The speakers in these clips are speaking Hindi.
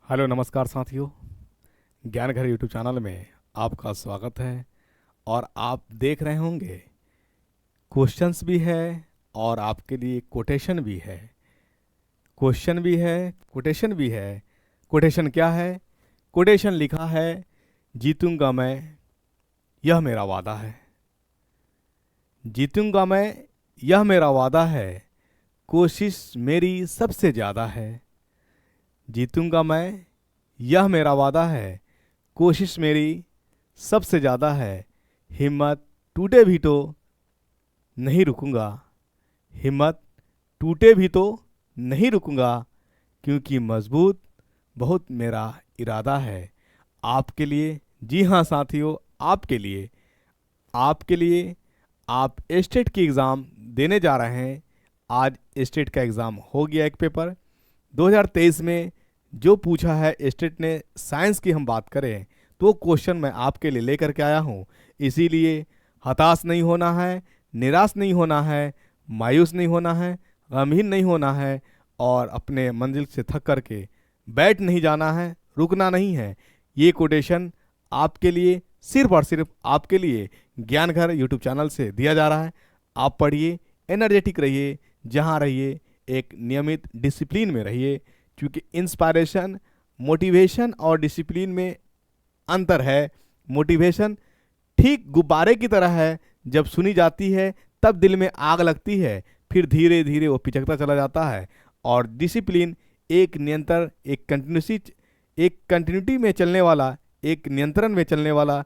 हेलो नमस्कार साथियों। ज्ञान घर यूट्यूब चैनल में आपका स्वागत है। और आप देख रहे होंगे क्वेश्चंस भी है और आपके लिए कोटेशन भी है। क्वेश्चन भी है, कोटेशन भी है। कोटेशन क्या है? कोटेशन लिखा है, जीतूंगा मैं, यह मेरा वादा है। जीतूंगा मैं, यह मेरा वादा है, कोशिश मेरी सबसे ज़्यादा है। जीतूंगा मैं, यह मेरा वादा है, कोशिश मेरी सबसे ज़्यादा है। हिम्मत टूटे भी तो नहीं रुकूंगा। हिम्मत टूटे भी तो नहीं रुकूंगा, क्योंकि मजबूत बहुत मेरा इरादा है। आपके लिए, जी हाँ साथियों, आपके लिए आप स्टेट की एग्ज़ाम देने जा रहे हैं। आज स्टेट का एग्ज़ाम हो गया एक पेपर 2023 में। जो पूछा है स्टेट ने, साइंस की हम बात करें तो क्वेश्चन मैं आपके लिए लेकर के आया हूँ। इसीलिए हताश नहीं होना है, निराश नहीं होना है, मायूस नहीं होना है, गमगीन नहीं होना है और अपने मंजिल से थक करके बैठ नहीं जाना है, रुकना नहीं है। ये कोटेशन आपके लिए, सिर्फ और सिर्फ आपके लिए ज्ञान घर यूट्यूब चैनल से दिया जा रहा है। आप पढ़िए, एनर्जेटिक रहिए, जहाँ रहिए एक नियमित डिसिप्लिन में रहिए, क्योंकि इंस्पायरेशन, मोटिवेशन और डिसिप्लिन में अंतर है। मोटिवेशन ठीक गुब्बारे की तरह है, जब सुनी जाती है तब दिल में आग लगती है, फिर धीरे धीरे वो पिचकता चला जाता है। और डिसिप्लिन एक नियंत्रण, एक कंटिन्यूटी में चलने वाला, एक नियंत्रण में चलने वाला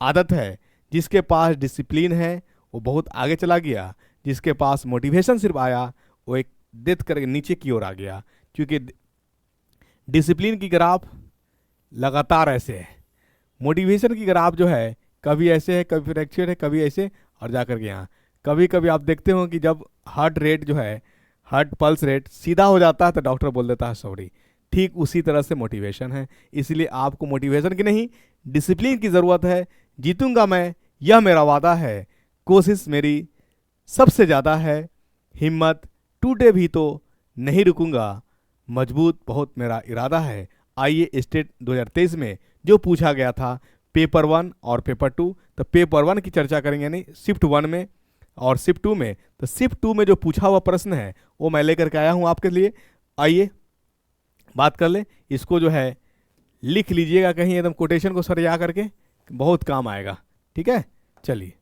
आदत है। जिसके पास डिसिप्लिन है वो बहुत आगे चला गया, जिसके पास मोटिवेशन सिर्फ आया वो एक डेथ करके नीचे की ओर आ गया। क्योंकि डिसिप्लिन की ग्राफ लगातार ऐसे है, मोटिवेशन की ग्राफ जो है कभी ऐसे है, कभी फ्रैक्चर है, कभी ऐसे और जाकर के यहाँ। कभी कभी आप देखते हो कि जब हार्ट रेट जो है, हार्ट पल्स रेट सीधा हो जाता है तो डॉक्टर बोल देता है सॉरी। ठीक उसी तरह से मोटिवेशन है। इसलिए आपको मोटिवेशन की नहीं, डिसिप्लिन की ज़रूरत है। जीतूंगा मैं, यह मेरा वादा है, कोशिश मेरी सबसे ज़्यादा है। हिम्मत टूटे भी तो नहीं रुकूंगा, मजबूत बहुत मेरा इरादा है। आइए स्टेट 2023 में जो पूछा गया था पेपर 1 और पेपर 2, तो पेपर 1 की चर्चा करेंगे, यानी शिफ्ट 1 में और शिफ्ट 2 में। तो शिफ्ट 2 में जो पूछा हुआ प्रश्न है वो मैं लेकर के आया हूँ आपके लिए। आइए बात कर ले। इसको जो है लिख लीजिएगा कहीं, एकदम कोटेशन को सरिया करके, बहुत काम आएगा। ठीक है, चलिए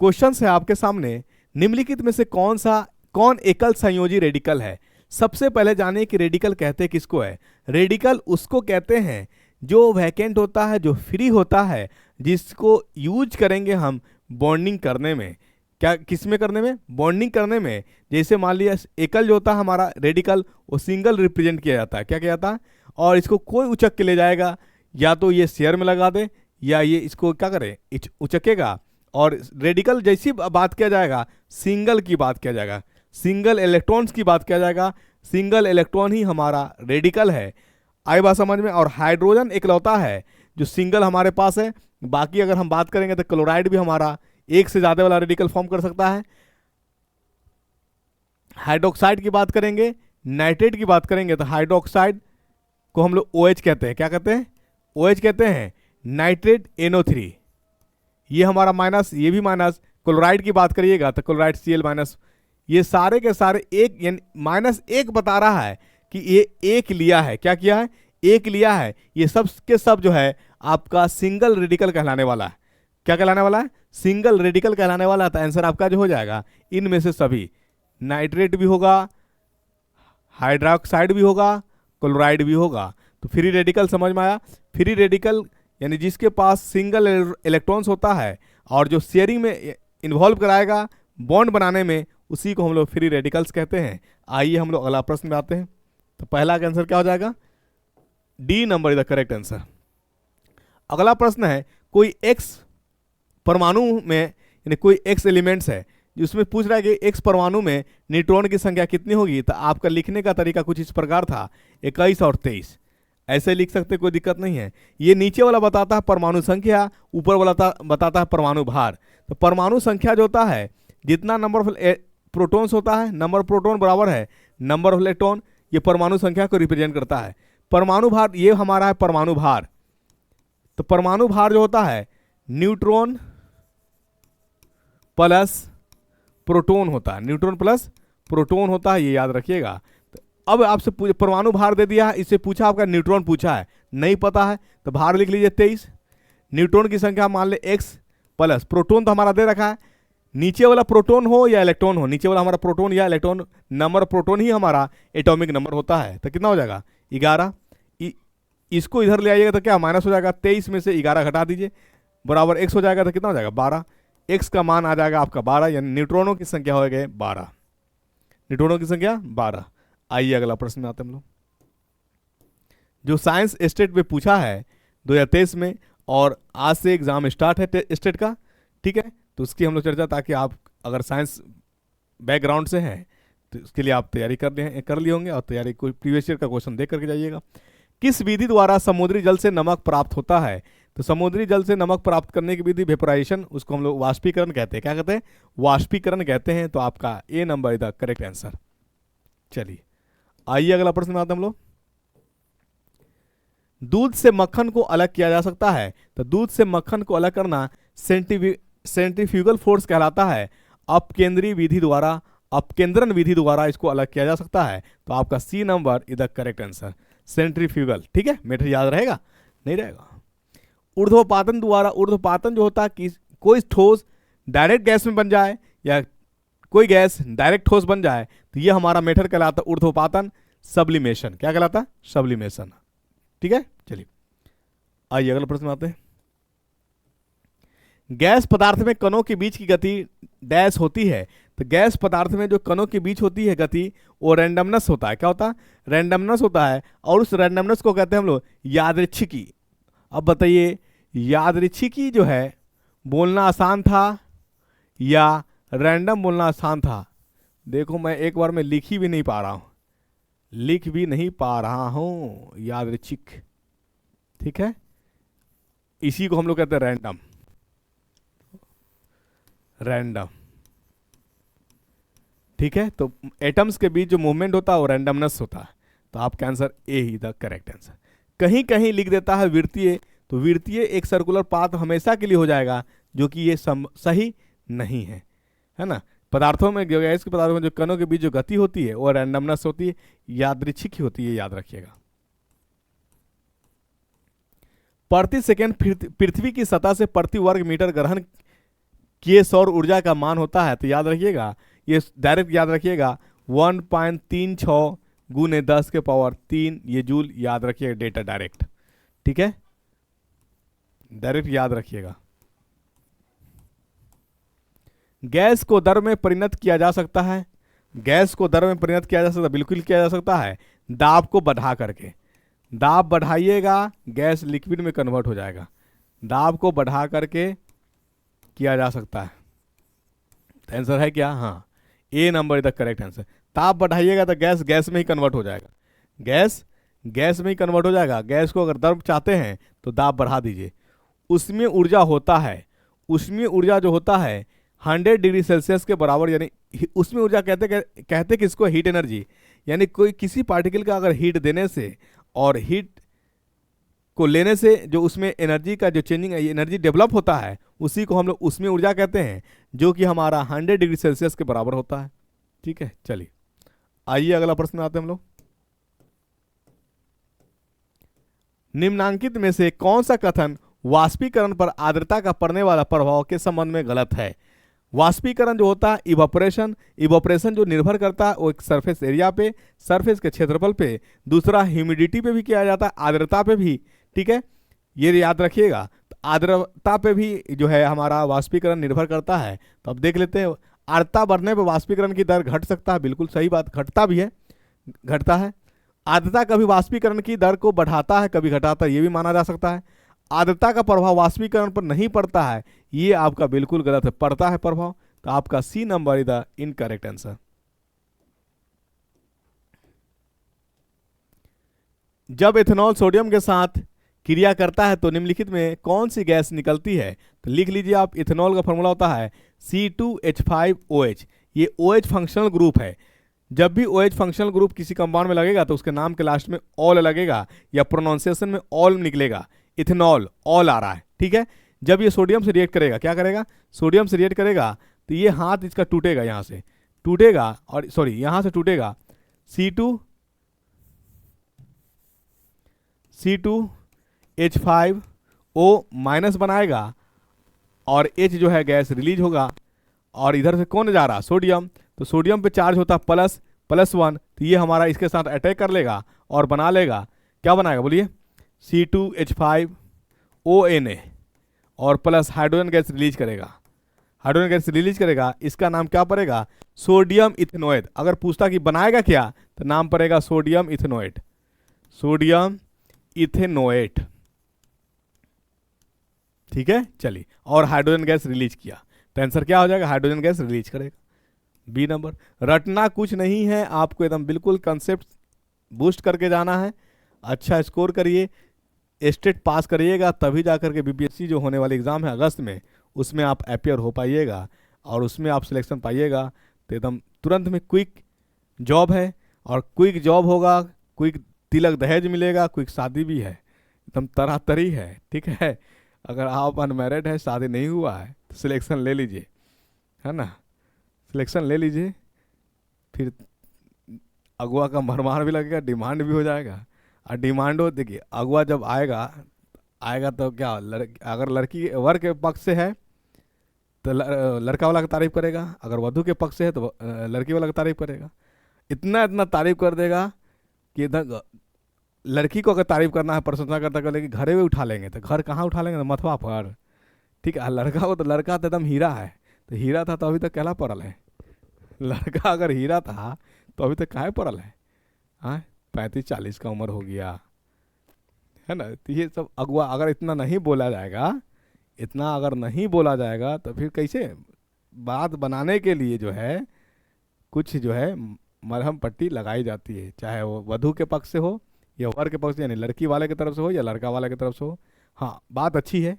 क्वेश्चन है आपके सामने। निम्नलिखित में से कौन एकल संयोजी रेडिकल है? सबसे पहले जाने कि रेडिकल कहते किसको है। रेडिकल उसको कहते हैं जो वैकेंट होता है, जो फ्री होता है, जिसको यूज करेंगे हम बॉन्डिंग करने में। क्या किस में करने में? बॉन्डिंग करने में। जैसे मान लिया एकल जो होता है हमारा रेडिकल, वो सिंगल रिप्रेजेंट किया जाता है। क्या किया जाता है? और इसको कोई उचक के ले जाएगा, या तो ये शेयर में लगा दे, या ये इसको क्या करे, उचकेगा। और रेडिकल जैसी बात किया जाएगा, सिंगल की बात किया जाएगा, सिंगल इलेक्ट्रॉन्स की बात किया जाएगा। सिंगल इलेक्ट्रॉन ही हमारा रेडिकल है। आई बात समझ में? और हाइड्रोजन इकलौता है जो सिंगल हमारे पास है। बाकी अगर हम बात करेंगे तो क्लोराइड भी हमारा एक से ज़्यादा वाला रेडिकल फॉर्म कर सकता है। हाइड्रोक्साइड की बात करेंगे, नाइट्रेट की बात करेंगे, तो हाइड्रोक्साइड को हम लोग OH कहते हैं। क्या कहते हैं? OH कहते हैं। नाइट्रेट NO3, ये हमारा माइनस, ये भी माइनस। क्लोराइड की बात करिएगा तो क्लोराइड Cl माइनस। ये सारे के सारे एक, यानी -1 बता रहा है कि ये एक लिया है। क्या किया है? एक लिया है। ये सब के सब जो है आपका सिंगल रेडिकल कहलाने वाला है। क्या कहलाने वाला है? सिंगल रेडिकल कहलाने वाला है। तो आंसर आपका जो हो जाएगा इनमें से सभी, नाइट्रेट भी होगा, हाइड्रोक्साइड भी होगा, क्लोराइड भी होगा। तो फ्री रेडिकल समझ में आया? फ्री रेडिकल यानी जिसके पास सिंगल इलेक्ट्रॉन्स होता है और जो शेयरिंग में इन्वॉल्व कराएगा बॉन्ड बनाने में, उसी को हम लोग फ्री रेडिकल्स कहते हैं। आइए हम लोग अगला प्रश्न में आते हैं। तो पहला का आंसर क्या हो जाएगा? D number is the correct answer. अगला प्रश्न है, कोई एक्स परमाणु में, यानी कोई एक्स एलिमेंट्स है जिसमें पूछ रहा है कि एक्स परमाणु में न्यूट्रॉन की संख्या कितनी होगी। तो आपका लिखने का तरीका कुछ इस प्रकार था, 21 और 23। ऐसे लिख सकते, कोई दिक्कत नहीं है। ये नीचे वाला बताता है परमाणु संख्या, ऊपर वाला बताता है परमाणु भार। तो परमाणु संख्या जो होता है, जितना नंबर ऑफ प्रोटॉन्स होता है, नंबर ऑफ प्रोटॉन बराबर है नंबर ऑफ इलेक्ट्रॉन, ये परमाणु संख्या को रिप्रेजेंट करता है। परमाणु भार, ये हमारा है परमाणु भार। तो परमाणु भार जो होता है न्यूट्रॉन प्लस प्रोटॉन होता है, न्यूट्रॉन प्लस प्रोटॉन होता है, ये याद रखिएगा। तो अब आपसे परमाणु भार दे दिया है, इससे पूछा आपका न्यूट्रॉन पूछा है, नहीं पता है तो भार लिख लीजिए 23। न्यूट्रॉन की संख्या मान ले x प्लस प्रोटॉन तो हमारा दे रखा है, नीचे वाला प्रोटॉन हो या इलेक्ट्रॉन हो, नीचे वाला हमारा प्रोटॉन या इलेक्ट्रॉन, नंबर ऑफ प्रोटॉन ही हमारा एटॉमिक नंबर होता है। तो कितना हो जाएगा 11। इसको इधर ले आइएगा तो क्या माइनस हो जाएगा, 23 में से 11 घटा दीजिए बराबर x हो जाएगा, तो कितना हो जाएगा 12। x का मान आ जाएगा आपका 12, यानी न्यूट्रॉनों की संख्या हो गए 12, न्यूट्रॉनों की संख्या 12। आइए अगला प्रश्न में आते हैं हम लोग, जो साइंस स्टेट में पूछा है 2023 में, और आज से एग्जाम स्टार्ट है स्टेट का, ठीक है। तो उसकी हम लोग चर्चा, ताकि आप अगर साइंस बैकग्राउंड से हैं तो उसके लिए आप तैयारी कर लिए होंगे, और तैयारी कोई प्रीवियस ईयर का क्वेश्चन देख करके जाइएगा। किस विधि द्वारा समुद्री जल से नमक प्राप्त होता है? तो समुद्री जल से नमक प्राप्त करने की विधि वेपोराइजेशन, उसको हम लोग वाष्पीकरण कहते हैं। क्या कहते हैं? वाष्पीकरण कहते हैं। तो आपका A number is the correct answer. चलिए आइए अगला प्रश्न में आते हैं हम लोग, दूध से मक्खन को अलग किया जा सकता है। तो दूध से मक्खन को अलग करना सेंट्रीफ्यूगल फोर्स कहलाता है। अपकेंद्री विधि द्वारा, अपकेंद्रन विधि द्वारा इसको अलग किया जा सकता है। तो आपका C number is the correct answer, centrifugal. ठीक है, मेथड याद रहेगा? नहीं रहेगा। ऊर्ध्वपातन द्वारा, ऊर्ध्वपातन जो होता है कि कोई ठोस डायरेक्ट गैस में बन जाए या कोई गैस डायरेक्ट ठोस बन जाए, तो ये हमारा मेथड कहलाता है ऊर्ध्वपातन। सब्लिमेशन क्या कहलाता है? सब्लिमेशन। ठीक है, चलिए आइए अगला प्रश्न आते हैं। गैस पदार्थ में कणों के बीच की गति डैश होती है। तो गैस पदार्थ में जो कणों के बीच होती है गति, वो रैंडमनेस होता है। क्या होता है? रैंडमनेस होता है। और उस रैंडमनेस को कहते हैं हम लोग यादृच्छिकी। अब बताइए, यादृच्छिकी जो है बोलना आसान था या रैंडम बोलना आसान था? देखो मैं एक बार में लिख भी नहीं पा रहा हूं, यादृच्छिक। ठीक है, इसी को हम लोग कहते हैं रैंडम। रैंडम, ठीक है। तो एटम्स के बीच जो मूवमेंट होता है वो रैंडमनेस होता है। तो आपका answer A he the correct answer. कहीं कहीं लिख देता है वृत्तीय, तो वृत्तीय एक सर्कुलर पाथ हमेशा के लिए हो जाएगा, जो कि ये सही नहीं है, है ना। पदार्थों में, गैस के पदार्थों में जो कणों के बीच जो गति होती है वो रैंडमनेस होती है, यादृच्छिक ही होती है, याद रखिएगा। प्रति सेकंड पृथ्वी की सतह से प्रति वर्ग मीटर ग्रहण किए सौर ऊर्जा का मान होता है। तो याद रखिएगा, ये डायरेक्ट याद रखिएगा 1.36 गुने 10 के पावर 3 ये जूल, याद रखिएगा डेटा डायरेक्ट। ठीक है, डायरेक्ट याद रखिएगा। गैस को द्रव में परिणत किया जा सकता है। गैस को द्रव में परिणत किया जा सकता है, बिल्कुल किया जा सकता है, दाब को बढ़ा करके। दाब बढ़ाइएगा, गैस लिक्विड में कन्वर्ट हो जाएगा। दाब को बढ़ा करके किया जा सकता है। आंसर है क्या? हाँ, A number is the correct answer. ताप बढ़ाइएगा तो गैस गैस में ही कन्वर्ट हो जाएगा। गैस गैस में ही कन्वर्ट हो जाएगा। गैस को अगर द्रव चाहते हैं तो दाब बढ़ा दीजिए। उसमें ऊर्जा होता है, उसमें ऊर्जा जो होता है 100 डिग्री सेल्सियस के बराबर, यानी उसमें ऊर्जा कहते किसको? Heat energy. यानी कोई किसी पार्टिकल का अगर हीट देने से और हीट को लेने से जो उसमें एनर्जी का जो चेंजिंग एनर्जी डेवलप होता है, उसी को हम लोग उसमें ऊर्जा कहते हैं, जो कि हमारा 100 डिग्री सेल्सियस के बराबर होता है। ठीक है, चलिए आइए अगला प्रश्न आते हैं हम लोग। निम्नांकित में से कौन सा कथन वाष्पीकरण पर आर्द्रता का पड़ने वाला प्रभाव के संबंध में गलत है? वाष्पीकरण जो होता है इवोपरेशन जो निर्भर करता है वो एक सरफेस एरिया पे, सरफेस के क्षेत्रफल पे, दूसरा ह्यूमिडिटी पे भी किया जाता है, आर्द्रता पे भी। ठीक है, ये याद रखिएगा। तो आर्द्रता पे भी जो है हमारा वाष्पीकरण निर्भर करता है। तो अब देख लेते हैं, आर्द्रता बढ़ने पर वाष्पीकरण की दर घट सकता है। बिल्कुल सही बात, घटता भी है, घटता है। आर्द्रता कभी वाष्पीकरण की दर को बढ़ाता है, कभी घटाता है, ये भी माना जा सकता है। आर्द्रता का प्रभाव वाष्पीकरण पर नहीं पड़ता है, ये आपका बिल्कुल गलत है, पड़ता है प्रभाव। तो आपका C number is the incorrect answer. जब इथेनॉल सोडियम के साथ क्रिया करता है तो निम्नलिखित में कौन सी गैस निकलती है? तो लिख लीजिए आप, इथेनॉल का फॉर्मूला होता है C2H5OH। ये OH फंक्शनल ग्रुप है। जब भी OH फंक्शनल ग्रुप किसी कंपाउंड में लगेगा तो उसके नाम के लास्ट में ऑल लगेगा या प्रोनाउंसिएशन में ऑल निकलेगा। इथेनॉल, ऑल आ रहा है, ठीक है। जब ये सोडियम से रिएक्ट करेगा, क्या करेगा, सोडियम से रिएक्ट करेगा तो ये हाथ इसका टूटेगा, यहाँ से टूटेगा, और सॉरी यहाँ से टूटेगा, C2H5O माइनस बनाएगा और H जो है गैस रिलीज होगा, और इधर से कौन जा रहा, सोडियम, तो सोडियम पे चार्ज होता प्लस, +1, तो ये हमारा इसके साथ अटैक कर लेगा और बना लेगा, क्या बनाएगा बोलिए, C2H5ONA और प्लस हाइड्रोजन गैस रिलीज करेगा, हाइड्रोजन गैस रिलीज करेगा। इसका नाम क्या पड़ेगा, सोडियम इथेनोएट। अगर पूछता कि बनाएगा क्या तो नाम पड़ेगा सोडियम इथेनोएट, सोडियम इथेनोएट, ठीक है। चलिए, और हाइड्रोजन गैस रिलीज किया तो आंसर क्या हो जाएगा, हाइड्रोजन गैस रिलीज करेगा, बी नंबर। रटना कुछ नहीं है, आपको एकदम बिल्कुल कंसेप्ट बूस्ट करके जाना है। अच्छा स्कोर करिए, स्टेट पास करिएगा, तभी जाकर के बीपीएससी जो होने वाली एग्जाम है अगस्त में, उसमें आप अपियर हो पाइएगा और उसमें आप सिलेक्शन पाइएगा। तो एकदम तुरंत में क्विक जॉब है, और क्विक जॉब होगा, क्विक तिलक दहेज मिलेगा, क्विक शादी भी है, एकदम तरह तरी है, ठीक है। अगर आप अनमैरिड है, शादी नहीं हुआ है, तो सिलेक्शन ले लीजिए, है ना, सिलेक्शन ले लीजिए, फिर अगुआ का भरमार भी लगेगा, डिमांड भी हो जाएगा। और डिमांड हो, देखिए अगुआ जब आएगा तो क्या, अगर लड़की वर के पक्ष से है तो लड़का वाला का तारीफ करेगा, अगर वधू के पक्ष से है तो लड़की वाला का तारीफ करेगा। इतना तारीफ कर देगा कि इधर लड़की को अगर तारीफ करना है, प्रशंसा करता कर लेकिन घरे में उठा लेंगे, तो घर कहाँ उठा लेंगे, तो मथवा पर, ठीक है। लड़का हो तो लड़का तो एकदम हीरा है, तो हीरा था तो अभी तक कहला पड़ल है, लड़का अगर हीरा था तो अभी तक काहे पड़ल है, हाँ 35-40 का उम्र हो गया, है ना। तो ये सब अगुआ अगर इतना नहीं बोला जाएगा, इतना अगर नहीं बोला जाएगा तो फिर कैसे बात बनाने के लिए जो है कुछ जो है मरहम पट्टी लगाई जाती है, चाहे वो वधू के पक्ष से हो या वर के पक्ष से, यानी लड़की वाले की तरफ से हो या लड़का वाले की तरफ से हो। हाँ, बात अच्छी है,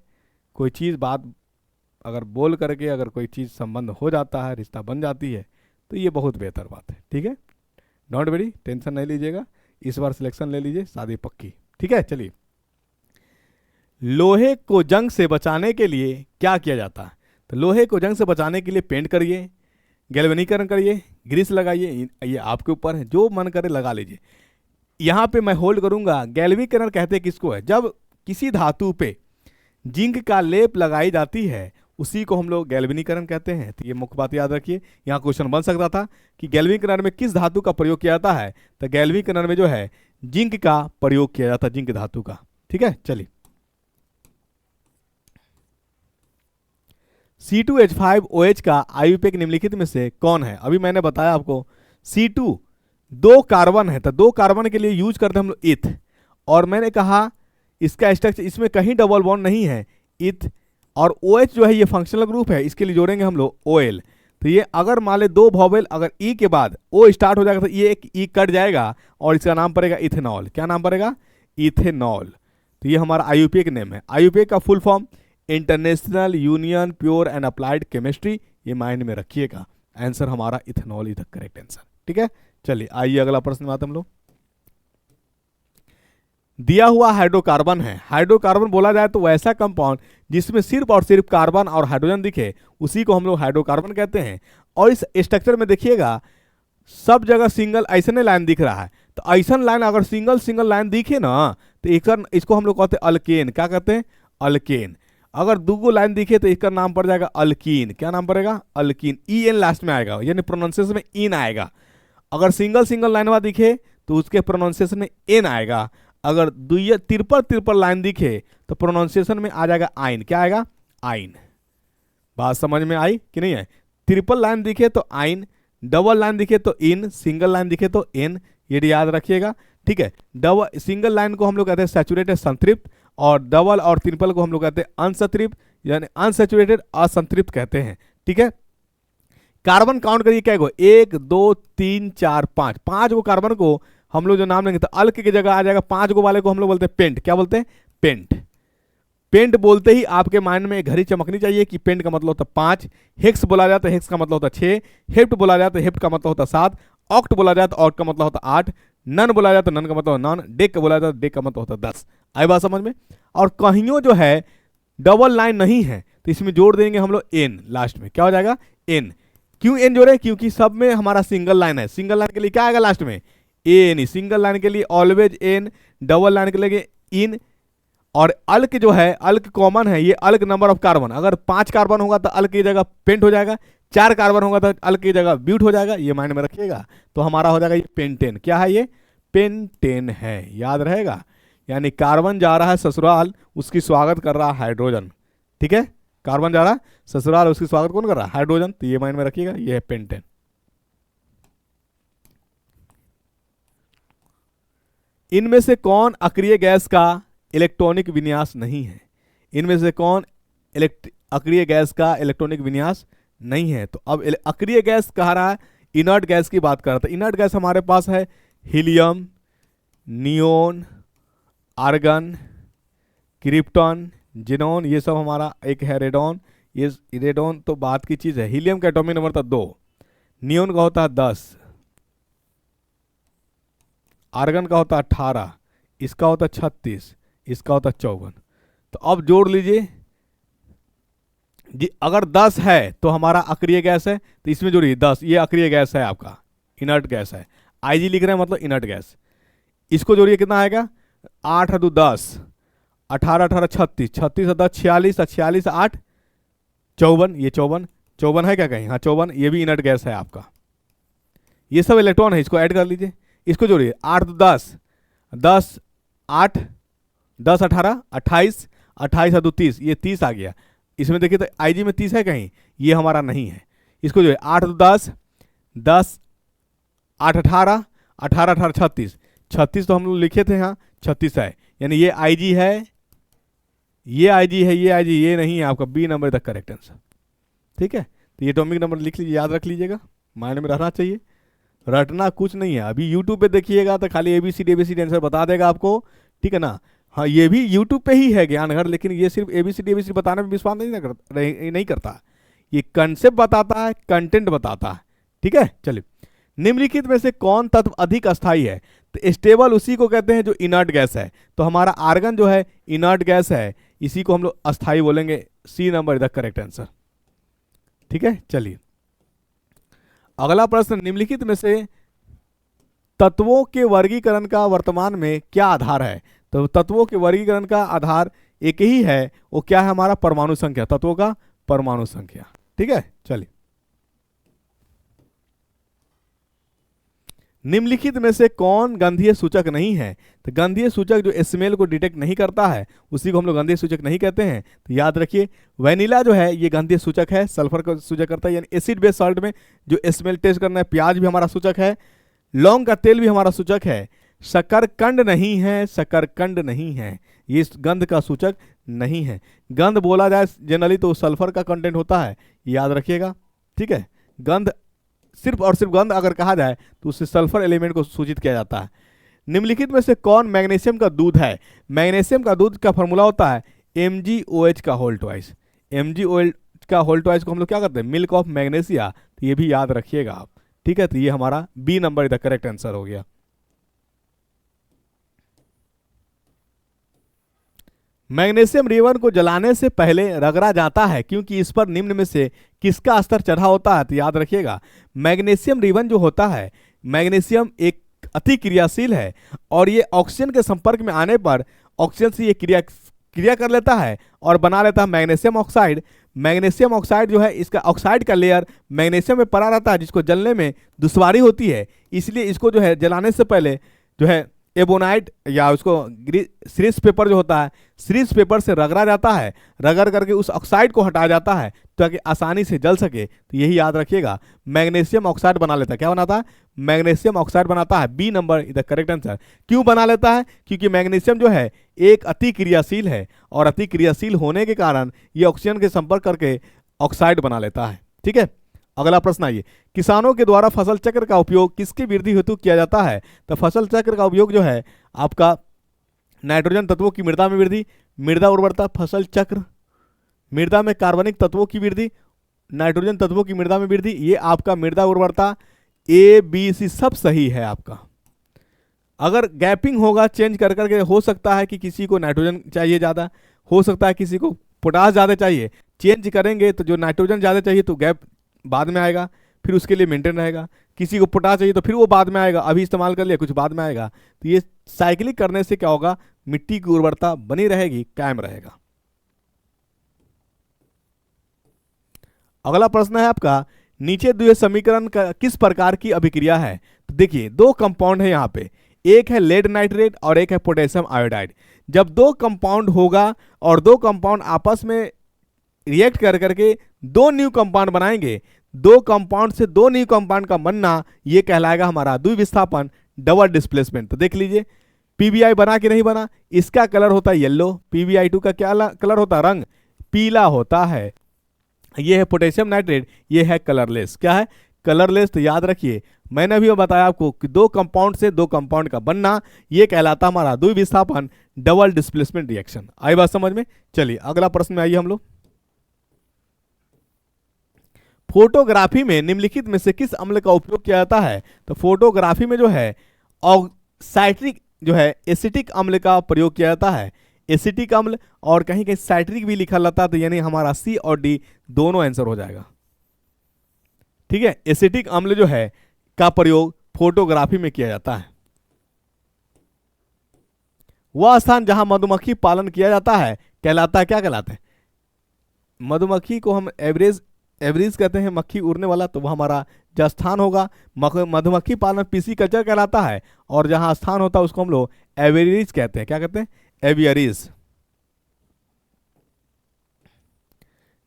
कोई चीज़ बात अगर बोल करके अगर कोई चीज़ संबंध हो जाता है, रिश्ता बन जाती है, तो ये बहुत बेहतर बात है, ठीक है। डोंट वरी, टेंशन नहीं लीजिएगा, इस बार सिलेक्शन ले लीजिए, शादी पक्की, ठीक है। चलिए, लोहे को जंग से बचाने के लिए क्या किया जाता है, तो लोहे को जंग से बचाने के लिए पेंट करिए, गैल्वेनीकरण करिए, ग्रीस लगाइए, ये आपके ऊपर है, जो मन करे लगा लीजिए। यहाँ पे मैं होल्ड करूंगा, गैल्वेनीकरण कहते किसको है, जब किसी धातु पे जिंक का लेप लगाई जाती है उसी को हम लोग गैल्वेनीकरण कहते हैं। तो ये मुख्य बात याद रखिए, यहाँ क्वेश्चन बन सकता था कि गैल्वेनीकरण में किस धातु का प्रयोग किया जाता है, तो गैल्वेनीकरण में जो है जिंक का प्रयोग किया जाता है, जिंक धातु का, ठीक है। चलिए, C2H5OH का आयुपेक निम्नलिखित में से कौन है। अभी मैंने बताया आपको C2 2 कार्बन है, तो 2 कार्बन के लिए यूज करते हैं हम लोग इथ, और मैंने कहा इसका स्ट्रक्चर, इसमें कहीं डबल बॉन्ड नहीं है, इथ, और OH जो है ये फंक्शनल ग्रुप है, इसके लिए जोड़ेंगे हम लोग OL। तो ये अगर मान ले 2 वॉवेल अगर ई के बाद O स्टार्ट हो जाएगा तो ये एक ई कट जाएगा और इसका नाम पड़ेगा इथेनॉल। क्या नाम पड़ेगा, इथेनॉल। तो ये हमारा आयुपेक नेम है। आयुपेक का full form international union pure and applied chemistry, ये माइंड में रखिएगा। आंसर हमारा ethanol is the correct answer, ठीक है। चलिए आइए अगला प्रश्न में आते हम लोग। दिया हुआ हाइड्रोकार्बन है, हाइड्रोकार्बन बोला जाए तो वैसा कंपाउंड जिसमें सिर्फ और सिर्फ कार्बन और हाइड्रोजन दिखे उसी को हम लोग हाइड्रोकार्बन कहते हैं। और इस स्ट्रक्चर में देखिएगा सब जगह सिंगल ऐसे लाइन दिख रहा है, तो ऐसा लाइन अगर सिंगल लाइन दिखे ना तो इसको हम लोग कहते हैं अल्केन। क्या कहते हैं, अल्केन। अगर 2 लाइन दिखे तो इसका नाम पड़ जाएगा अल्कीन। क्या नाम पड़ेगा, अल्कीन। EN लास्ट में आएगा, यानी प्रोनाउंसिएशन में इन आएगा। अगर सिंगल लाइन वाला दिखे तो उसके प्रोनाउंसिएशन में एन आएगा। अगर ट्रिपल लाइन दिखे तो प्रोनाउंसिएशन में आ जाएगा आइन। क्या आएगा, आइन। बात समझ में आई कि नहीं है। ट्रिपल लाइन दिखे तो आइन, डबल लाइन दिखे तो इन, सिंगल लाइन दिखे तो एन, ये याद रखिएगा, ठीक है। सिंगल लाइन को हम लोग कहते हैं सैचुरेटेड संतृप्त, और डबल और ट्रिपल को हम लोग कहते हैं अनसंतृप्त, यानी अनसैचुरेटेड असंतृप्त कहते हैं, ठीक है। कार्बन काउंट करिए क्या गो, 1 2 3 4 5, 5 गो कार्बन को हम लोग जो नाम लेंगे तो अल्क की जगह आ जाएगा। 5 गो वाले को हम लोग बोलते हैं पेंट। क्या बोलते हैं, पेंट। पेंट बोलते ही आपके माइंड में घड़ी चमकनी चाहिए कि पेंट का मतलब होता है 5, हेक्स बोला जाता है हेक्स का मतलब होता है 6, हेप्ट बोला जाता है हेप्ट का मतलब होता है 7, ऑक्ट बोला जाता है ऑक्ट का मतलब होता है 8, नन बोला जाता है नन का मतलब नॉन, डेक बोला जाता है डेक का मतलब होता है 10। आई बात समझ में। और कहियों जो है डबल लाइन नहीं है तो इसमें जोड़ देंगे हम लोग एन, लास्ट में क्या हो जाएगा एन। क्यों एन जोड़े, क्योंकि सब में हमारा सिंगल लाइन है, सिंगल लाइन के लिए क्या आएगा लास्ट में एन, सिंगल लाइन के लिए ऑलवेज एन, डबल लाइन के लिए इन। और अल्क जो है अल्क कॉमन है, ये अल्क नंबर ऑफ कार्बन, अगर 5 कार्बन होगा तो अल्क की जगह पेंट हो जाएगा, 4 कार्बन होगा तो अल्क की जगह ब्यूट हो जाएगा, ये माइंड में रखिएगा। तो हमारा हो जाएगा ये पेंटेन, क्या है ये पेंटेन है, याद रहेगा। यानी कार्बन जा रहा है ससुराल, उसकी स्वागत कर रहा है हाइड्रोजन, ठीक है, कार्बन जा रहा है ससुराल, उसकी स्वागत कौन कर रहा है हाइड्रोजन, तो ये माइंड में रखिएगा, ये है पेंटेन। इनमें से कौन अक्रिय गैस का इलेक्ट्रॉनिक विन्यास नहीं है, इनमें से कौन अक्रिय गैस का इलेक्ट्रॉनिक विन्यास नहीं है। तो अब अक्रिय गैस कह रहा है, इनर्ट गैस की बात कर रहा था। इनर्ट गैस हमारे पास है helium, neon, argon, krypton, xenon, ये सब हमारा एक है रेडॉन, ये रेडॉन तो बात की चीज है। हीलियम का एटॉमिक नंबर था 2, नियोन का होता है 10, आर्गन का होता है 18, इसका होता है 36, इसका होता है 54। तो अब जोड़ लीजिए जी, अगर 10 है तो हमारा अक्रिय गैस है, तो इसमें जोड़िए 10, ये अक्रिय गैस है आपका, इनर्ट गैस है, आईजी लिख रहे हैं मतलब इनर्ट गैस। इसको जोड़िए कितना आएगा 8 2 10, 18 18 36, 36 10 46, 46 8 54, ये 54 है क्या कहीं, हाँ 54, ये भी इनर्ट गैस है आपका। ये सब इलेक्ट्रॉन है, इसको ऐड कर लीजिए, इसको जोड़िए 8 2 10, 10 8 10 18 28, 28 2 30, ये 30 आ गया। इसमें देखिए तो आईजी में 30 है कहीं, ये हमारा नहीं है। इसको जो है 8 2 10, 10 8 18, 18 18 36, 36 तो हम लोग लिखे थे, हाँ 36 है, यानी ये आईजी है, ये आईजी है, ये आईजी, ये नहीं है आपका, बी नंबर तक करेक्ट आंसर, ठीक है। तो ये एटॉमिक नंबर लिख लीजिए, याद रख लीजिएगा, माइंड में रहना चाहिए, रटना कुछ नहीं है। अभी यूट्यूब पे देखिएगा तो खाली एबीसीडी आंसर बता देगा आपको, ठीक है ना, हाँ ये भी यूट्यूब पे ही है ज्ञान घर, लेकिन ये सिर्फ एबीसीडी बताने में विश्वास नहीं करता, ये कंसेप्ट बताता है, कंटेंट बताता है, ठीक है। चलिए, निम्नलिखित में से कौन तत्व अधिक अस्थायी है, तो स्टेबल उसी को कहते हैं जो इनर्ट गैस है, तो हमारा आर्गन जो है इनर्ट गैस है, इसी को हम लोग अस्थायी बोलेंगे, C number is the correct answer, ठीक है। चलिए अगला प्रश्न, निम्नलिखित में से तत्वों के वर्गीकरण का वर्तमान में क्या आधार है, तो तत्वों के वर्गीकरण का आधार एक ही है, वो क्या है हमारा परमाणु संख्या, तत्वों का परमाणु संख्या, ठीक है। चलिए, निम्नलिखित में से कौन गंधीय सूचक नहीं है, तो गंधीय सूचक जो स्मेल को डिटेक्ट नहीं करता है उसी को हम लोग गंधीय सूचक नहीं कहते हैं। तो याद रखिए वैनिला जो है ये गंधीय सूचक है, सल्फर का सूचक करता है, यानी एसिड बेस सॉल्ट में जो स्मेल टेस्ट करना है, प्याज भी हमारा सूचक है, लौंग का तेल भी हमारा सूचक है, शकरकंद नहीं है, शकरकंद नहीं है, ये गंध का सूचक नहीं है। गंध बोला जाए जनरली तो सल्फर का कंटेंट होता है, याद रखिएगा, ठीक है। गंध सिर्फ और सिर्फ गंध अगर कहा जाए तो उससे सल्फर एलिमेंट को सूचित किया जाता है। निम्नलिखित में से कौन मैग्नीशियम का दूध है, मैग्नीशियम का दूध का फॉर्मूला होता है MgOH का होल ट्वाइस, MgOH का होल ट्वाइस को हम लोग क्या करते हैं मिल्क ऑफ मैग्नीशिया, तो ये भी याद रखिएगा आप, ठीक है। तो ये हमारा B number is the correct answer हो गया। मैग्नीशियम रिबन को जलाने से पहले रगड़ा जाता है क्योंकि इस पर निम्न में से किसका स्तर चढ़ा होता है, तो याद रखिएगा मैग्नीशियम रिबन जो होता है, मैग्नीशियम एक अति क्रियाशील है और ये ऑक्सीजन के संपर्क में आने पर ऑक्सीजन से ये क्रिया कर लेता है और बना लेता है मैग्नीशियम ऑक्साइड। मैग्नीशियम ऑक्साइड जो है इसका ऑक्साइड का लेयर मैग्नीशियम में पड़ा रहता है जिसको जलने में दुश्वारी होती है, इसलिए इसको जो है जलाने से पहले जो है एबोनाइट या उसको सीरीज पेपर जो होता है सीरीज पेपर से रगड़ा जाता है, रगड़ करके उस ऑक्साइड को हटाया जाता है ताकि आसानी से जल सके। तो यही याद रखिएगा मैग्नीशियम ऑक्साइड बना लेता है, क्या बनाता है मैग्नीशियम ऑक्साइड बनाता है, B number is the correct answer. क्यों बना लेता है, क्योंकि मैग्नीशियम जो है एक अति क्रियाशील है और अति क्रियाशील होने के कारण ये ऑक्सीजन के संपर्क करके ऑक्साइड बना लेता है, ठीक है। अगला प्रश्न आइए, किसानों के द्वारा फसल चक्र का उपयोग किसकी वृद्धि हेतु किया जाता है, तो फसल चक्र का उपयोग जो है आपका नाइट्रोजन तत्वों की मृदा में वृद्धि, मृदा उर्वरता, फसल चक्र, मृदा में कार्बनिक तत्वों की वृद्धि, नाइट्रोजन तत्वों की मृदा में वृद्धि, ये आपका मृदा उर्वरता ए बी सी सब सही है आपका। अगर गैपिंग होगा चेंज कर करके, हो सकता है कि किसी को नाइट्रोजन चाहिए ज़्यादा, हो सकता है किसी को पोटास ज़्यादा चाहिए, चेंज करेंगे तो जो नाइट्रोजन ज़्यादा चाहिए तो गैप बाद में आएगा, फिर उसके लिए मेंटेन रहेगा। किसी को पोटास चाहिए तो फिर वो बाद में आएगा, अभी इस्तेमाल कर लिया कुछ बाद में आएगा। तो ये साइक्लिक करने से क्या होगा, मिट्टी की उर्वरता बनी रहेगी, कायम रहेगा। अगला प्रश्न है आपका, नीचे दिए समीकरण का किस प्रकार की अभिक्रिया है। तो देखिए दो कंपाउंड है यहाँ पे, एक है लेड नाइट्रेट और एक है पोटेशियम आयोडाइड। जब दो कंपाउंड होगा और दो कंपाउंड आपस में रिएक्ट कर करके दो न्यू कंपाउंड बनाएंगे, दो कंपाउंड से दो न्यू कंपाउंड का बनना, ये कहलाएगा हमारा द्विविस्थापन, डबल डिस्प्लेसमेंट। तो देख लीजिए पीबीआई बना कि नहीं बना, इसका कलर होता है येलो, पीबीआई2 का क्या कलर होता है, रंग पीला होता है। ये है पोटेशियम नाइट्रेट, ये है कलरलेस। क्या है, कलरलेस। तो याद रखिए मैंने अभी बताया आपको कि दो कंपाउंड से दो कंपाउंड का बनना, ये कहलाता हमारा द्विविस्थापन, डबल डिस्प्लेसमेंट रिएक्शन। आई बात समझ में। चलिए अगला प्रश्न में आइए हम लोग। फोटोग्राफी में निम्नलिखित में से किस अम्ल का उपयोग किया जाता है। तो फोटोग्राफी में जो है साइट्रिक जो है एसिटिक अम्ल का प्रयोग किया जाता है, एसिटिक अम्ल, और कहीं कहीं साइट्रिक भी लिखा जाता है। तो यानी हमारा सी और डी दोनों आंसर हो जाएगा। ठीक है, एसिटिक अम्ल जो है का प्रयोग फोटोग्राफी में किया जाता है। वह स्थान जहां मधुमक्खी पालन किया जाता है कहलाता है, क्या कहलाता है, मधुमक्खी को हम एवरेज कहते हैं, मक्खी उड़ने वाला, तो वह हमारा जो स्थान होगा मधुमक्खी पालन पीसी कल्चर कहलाता है, और जहां स्थान होता है उसको हम लोग एवियरीज कहते हैं। क्या कहते हैं, एवियरीज।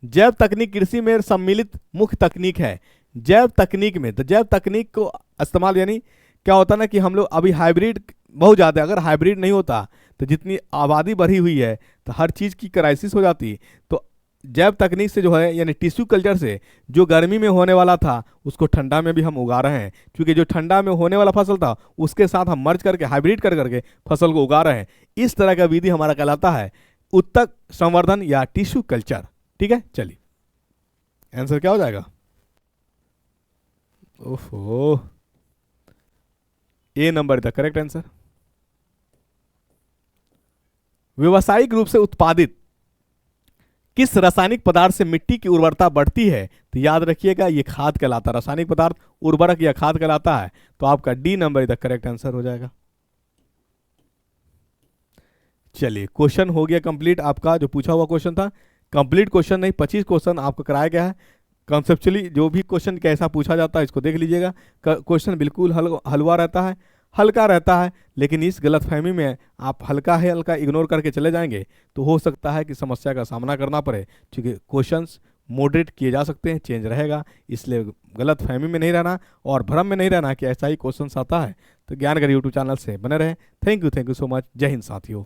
जैव तकनीक कृषि में सम्मिलित मुख्य तकनीक है। जैव तकनीक में, तो जैव तकनीक को इस्तेमाल यानी क्या होता है ना कि हम लोग अभी हाइब्रिड बहुत ज़्यादा, अगर हाइब्रिड नहीं होता तो जितनी आबादी बढ़ी हुई है तो हर चीज़ की क्राइसिस हो जाती। तो जैव तकनीक से जो है यानी टिश्यू कल्चर से जो गर्मी में होने वाला था उसको ठंडा में भी हम उगा रहे हैं, क्योंकि जो ठंडा में होने वाला फसल था उसके साथ हम मर्ज करके हाइब्रिड कर करके फसल को उगा रहे हैं। इस तरह का विधि हमारा कहलाता है उत्तक संवर्धन या टिश्यू कल्चर। ठीक है, चलिए आंसर क्या हो जाएगा, ओहो, ए नंबर द करेक्ट आंसर। व्यावसायिक रूप से उत्पादित किस रासायनिक पदार्थ से मिट्टी की उर्वरता बढ़ती है। तो याद रखिएगा ये खाद कहलाता है, रासायनिक पदार्थ उर्वरक या खाद कहलाता है। तो आपका D number the correct answer हो जाएगा। चलिए क्वेश्चन हो गया कंप्लीट, आपका जो पूछा हुआ क्वेश्चन था कंप्लीट क्वेश्चन नहीं, 25 क्वेश्चन आपको कराया गया है। कंसेप्चुअली जो भी क्वेश्चन कैसा पूछा जाता है इसको देख लीजिएगा, क्वेश्चन बिल्कुल हलवा रहता है, हल्का रहता है, लेकिन इस गलतफहमी में आप हल्का है हल्का इग्नोर करके चले जाएंगे तो हो सकता है कि समस्या का सामना करना पड़े, क्योंकि क्वेश्चंस मॉडरेट किए जा सकते हैं, चेंज रहेगा। इसलिए गलतफहमी में नहीं रहना और भ्रम में नहीं रहना कि ऐसा ही क्वेश्चन आता है। तो ज्ञानगढ़ यूट्यूब चैनल से बने रहें। Thank you so much. जय हिंद साथियों।